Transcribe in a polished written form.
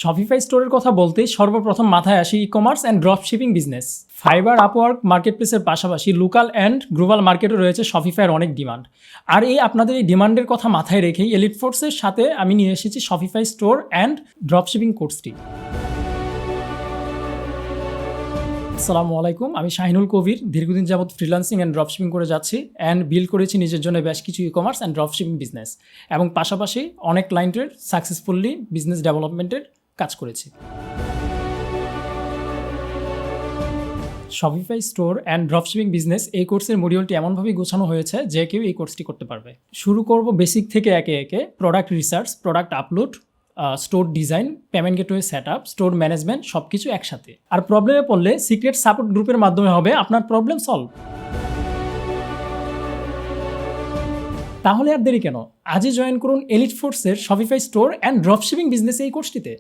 Shopify স্টোরের কথা বলতেই সর্বপ্রথম মাথায় আসে e commerce and drop shipping business. Fiverr, Upwork মার্কেটপ্লেসের পাশাপাশি লোকাল অ্যান্ড গ্লোবাল মার্কেটও রয়েছে শপিফাইয়ের অনেক ডিমান্ড। আর আপনাদের এই ডিমান্ডের কথা মাথায় রেখেই এলিট ফোর্সের সাথে আমি নিয়ে এসেছি Shopify store and drop shipping কোর্সটি। আসসালামু আলাইকুম, আমি শাহিনুল কবির। দীর্ঘদিন যাবত ফ্রিল্যান্সিং অ্যান্ড ড্রপশিপিং করে যাচ্ছি অ্যান্ড বিল্ড করেছি নিজের জন্য বেশ কিছু e commerce and dropshipping business, এবং পাশাপাশি অনেক ক্লায়েন্টের সাকসেসফুলি বিজনেস ডেভেলপমেন্টের কাজ করেছি। Shopify store and dropshipping business এই কোর্সের মডিউলটি এমনভাবেই গোছানো হয়েছে যে কেউ এই কোর্সটি করতে পারবে। শুরু করব বেসিক থেকে একে একে। Product research, product upload, store design, payment gateway set up, store management সব কিছু একসাথে। আর প্রবলেমে পড়লে সিক্রেট সাপোর্ট গ্রুপের মাধ্যমে হবে আপনার প্রবলেম সলভ। তাহলে আর দেরি কেন, আজই জয়েন করুন এলিট ফোর্সের Shopify store and dropshipping business এই কোর্সটিতে।